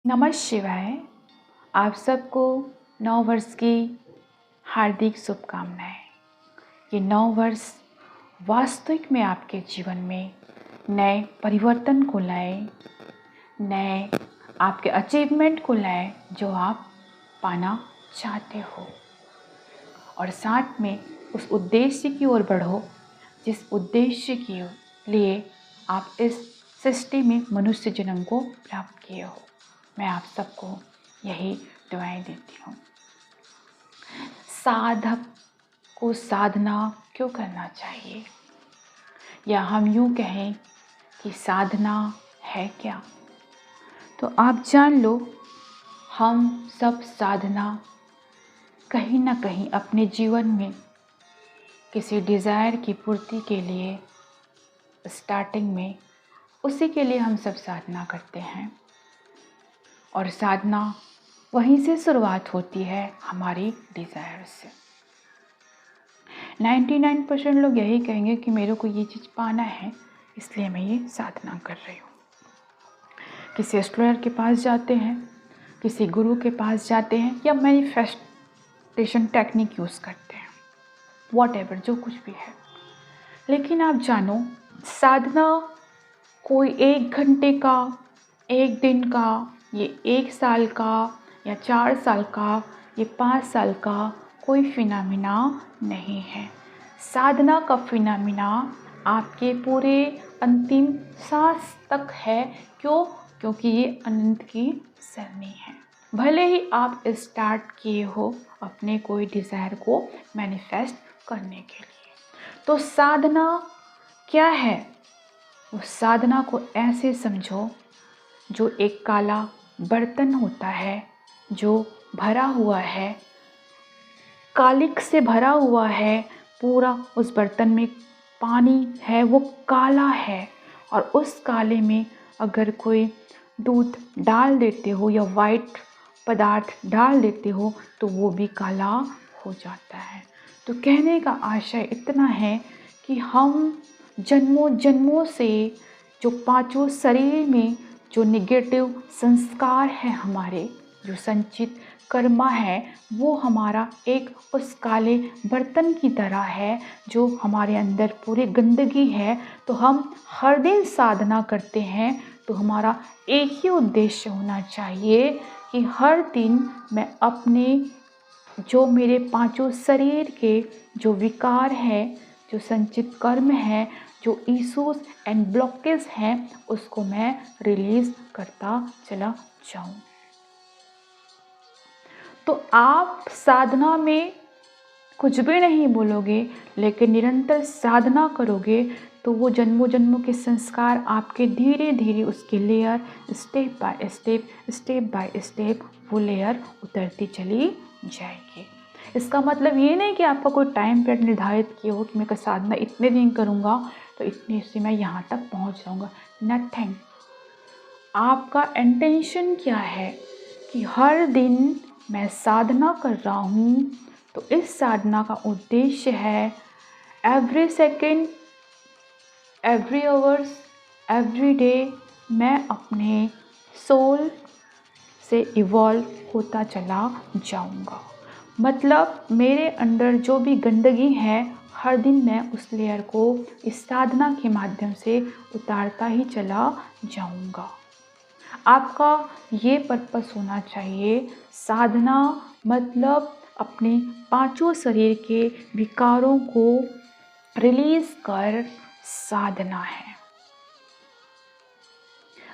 नमः शिवाय। आप सबको नव वर्ष की हार्दिक शुभकामनाएं। ये नव वर्ष वास्तविक में आपके जीवन में नए परिवर्तन को लाए, नए आपके अचीवमेंट को लाए जो आप पाना चाहते हो, और साथ में उस उद्देश्य की ओर बढ़ो जिस उद्देश्य के लिए आप इस सृष्टि में मनुष्य जन्म को प्राप्त किए हो। मैं आप सबको यही दुआएं देती हूँ। साधक को साधना क्यों करना चाहिए, या हम यूँ कहें कि साधना है क्या? तो आप जान लो, हम सब साधना कहीं ना कहीं अपने जीवन में किसी डिज़ायर की पूर्ति के लिए स्टार्टिंग में उसी के लिए हम सब साधना करते हैं, और साधना वहीं से शुरुआत होती है हमारी डिज़ायर से। 99% लोग यही कहेंगे कि मेरे को ये चीज़ पाना है, इसलिए मैं ये साधना कर रही हूँ। किसी एस्ट्रोलर के पास जाते हैं, किसी गुरु के पास जाते हैं, या मैनिफेस्टेशन टेक्निक यूज़ करते हैं, वॉटएवर जो कुछ भी है। लेकिन आप जानो, साधना कोई 1 घंटे का, 1 दिन का, ये 1 साल का, या 4 साल का, ये 5 साल का कोई फिनोमेना नहीं है। साधना का फिनोमेना आपके पूरे अंतिम सांस तक है। क्यों? क्योंकि ये अनंत की सरनी है। भले ही आप स्टार्ट किए हो अपने कोई डिज़ायर को मैनिफेस्ट करने के लिए, तो साधना क्या है? उस साधना को ऐसे समझो, जो एक काला बर्तन होता है जो भरा हुआ है, कालिक से भरा हुआ है, पूरा उस बर्तन में पानी है, वो काला है, और उस काले में अगर कोई दूध डाल देते हो या वाइट पदार्थ डाल देते हो तो वो भी काला हो जाता है। तो कहने का आशय इतना है कि हम जन्मों जन्मों से जो 5 शरीर में जो नेगेटिव संस्कार है, हमारे जो संचित कर्मा है, वो हमारा एक उस काले बर्तन की तरह है जो हमारे अंदर पूरी गंदगी है। तो हम हर दिन साधना करते हैं, तो हमारा एक ही उद्देश्य होना चाहिए कि हर दिन मैं अपने जो मेरे 5 शरीर के जो विकार है, जो संचित कर्म है, जो इश्यूज एंड ब्लॉकेज हैं, उसको मैं रिलीज करता चला जाऊं। तो आप साधना में कुछ भी नहीं बोलोगे, लेकिन निरंतर साधना करोगे, तो वो जन्मों जन्मों के संस्कार आपके धीरे धीरे उसके लेयर स्टेप बाय स्टेप वो लेयर उतरती चली जाएगी। इसका मतलब ये नहीं कि आपका कोई टाइम पीरियड निर्धारित किया हो कि मैं साधना इतने दिन करूँगा तो इतने से मैं यहाँ तक पहुँच जाऊँगा। नथिंग। आपका इंटेंशन क्या है कि हर दिन मैं साधना कर रहा हूँ, तो इस साधना का उद्देश्य है every second, every hours, every day मैं अपने सोल से इवॉल्व होता चला जाऊंगा। मतलब मेरे अंदर जो भी गंदगी है, हर दिन मैं उस लेयर को इस साधना के माध्यम से उतारता ही चला जाऊंगा। आपका ये पर्पस होना चाहिए। साधना मतलब अपने 5 शरीर के विकारों को रिलीज कर साधना है।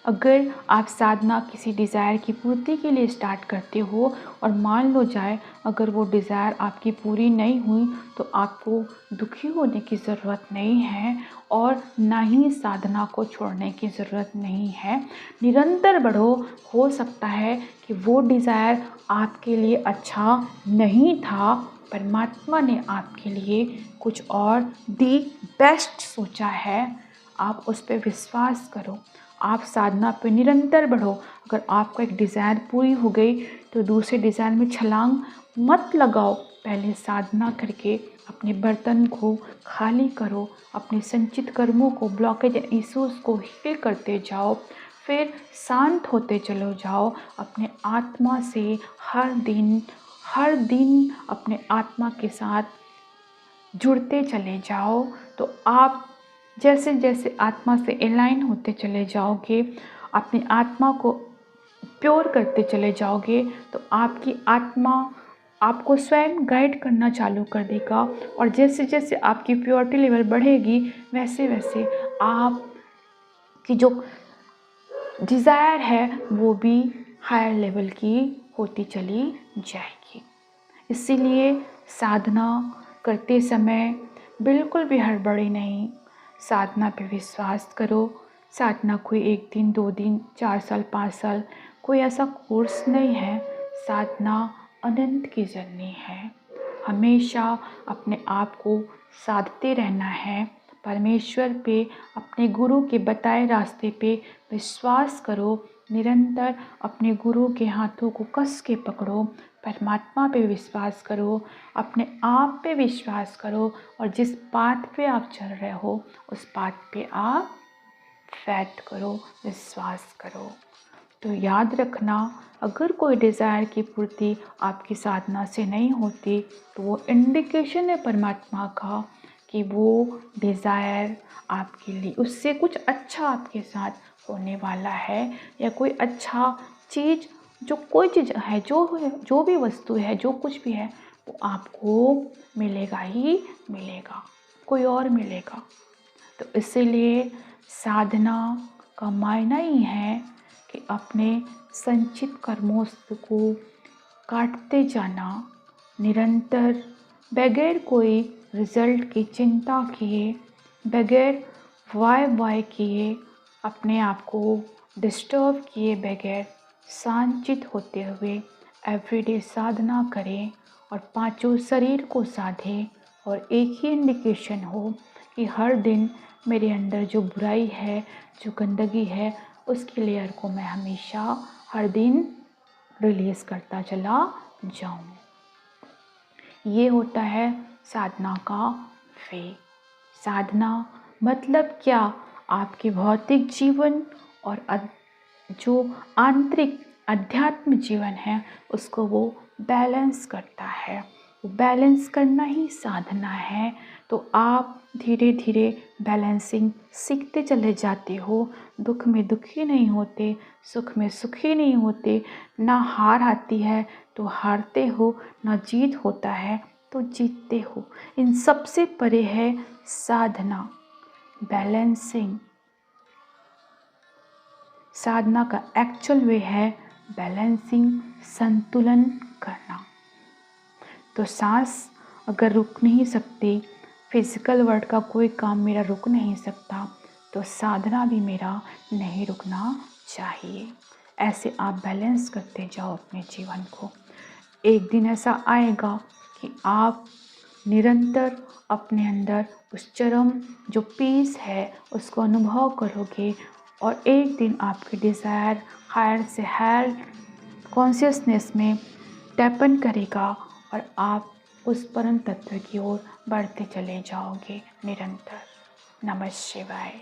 अगर आप साधना किसी डिज़ायर की पूर्ति के लिए स्टार्ट करते हो, और मान लो जाए अगर वो डिज़ायर आपकी पूरी नहीं हुई, तो आपको दुखी होने की ज़रूरत नहीं है, और ना ही साधना को छोड़ने की ज़रूरत नहीं है। निरंतर बढ़ो। हो सकता है कि वो डिज़ायर आपके लिए अच्छा नहीं था, परमात्मा ने आपके लिए कुछ और दी बेस्ट सोचा है। आप उस पर विश्वास करो, आप साधना पे निरंतर बढ़ो। अगर आपका एक डिज़ायर पूरी हो गई तो दूसरे डिज़ायर में छलांग मत लगाओ। पहले साधना करके अपने बर्तन को खाली करो, अपने संचित कर्मों को, ब्लॉकेज इश्यूज़ को हील करते जाओ। फिर शांत होते चलो जाओ अपने आत्मा से। हर दिन अपने आत्मा के साथ जुड़ते चले जाओ। तो आप जैसे जैसे आत्मा से अलाइन होते चले जाओगे, अपनी आत्मा को प्योर करते चले जाओगे, तो आपकी आत्मा आपको स्वयं गाइड करना चालू कर देगा। और जैसे जैसे आपकी प्योरिटी लेवल बढ़ेगी, वैसे वैसे आपकी जो डिज़ायर है वो भी हायर लेवल की होती चली जाएगी। इसीलिए साधना करते समय बिल्कुल भी हड़बड़ी नहीं। साधना पे विश्वास करो। साधना कोई 1 दिन 2 दिन 4 साल 5 साल कोई ऐसा कोर्स नहीं है। साधना अनंत की जर्नी है। हमेशा अपने आप को साधते रहना है। परमेश्वर पे, अपने गुरु के बताए रास्ते पे विश्वास करो। निरंतर अपने गुरु के हाथों को कस के पकड़ो। परमात्मा पे विश्वास करो, अपने आप पे विश्वास करो, और जिस पाथ पे आप चल रहे हो उस पाथ पे आप फैथ करो, विश्वास करो। तो याद रखना, अगर कोई डिज़ायर की पूर्ति आपकी साधना से नहीं होती तो वो इंडिकेशन है परमात्मा का कि वो डिज़ायर आपके लिए, उससे कुछ अच्छा आपके साथ होने वाला है, या कोई अच्छा चीज़, जो कोई चीज़ है, जो भी वस्तु है, जो कुछ भी है, वो आपको मिलेगा ही मिलेगा, कोई और मिलेगा। तो इसीलिए साधना का मायना ही है कि अपने संचित कर्मों को काटते जाना, निरंतर बगैर कोई रिजल्ट की चिंता किए, बगैर वाय किए, अपने आप को डिस्टर्ब किए बगैर शांचित होते हुए एवरीडे साधना करें और पांचों शरीर को साधें। और एक ही इंडिकेशन हो कि हर दिन मेरे अंदर जो बुराई है, जो गंदगी है, उसकी लेयर को मैं हमेशा हर दिन रिलीज़ करता चला जाऊं। ये होता है साधना का वे। साधना मतलब क्या? आपके भौतिक जीवन और जो आंतरिक अध्यात्म जीवन है उसको वो बैलेंस करता है। वो बैलेंस करना ही साधना है। तो आप धीरे धीरे बैलेंसिंग सीखते चले जाते हो। दुख में दुखी नहीं होते, सुख में सुखी नहीं होते। ना हार आती है तो हारते हो, ना जीत होता है तो जीतते हो। इन सबसे परे है साधना, बैलेंसिंग। साधना का एक्चुअल वे है बैलेंसिंग, संतुलन करना। तो सांस अगर रुक नहीं सकती, फिजिकल वर्ल्ड का कोई काम मेरा रुक नहीं सकता, तो साधना भी मेरा नहीं रुकना चाहिए। ऐसे आप बैलेंस करते जाओ अपने जीवन को। एक दिन ऐसा आएगा कि आप निरंतर अपने अंदर उस चरम जो पीस है उसको अनुभव करोगे, और एक दिन आपकी डिज़ायर हायर से हायर कॉन्शियसनेस में टैपन करेगा और आप उस परम तत्व की ओर बढ़ते चले जाओगे निरंतर। नमः शिवाय।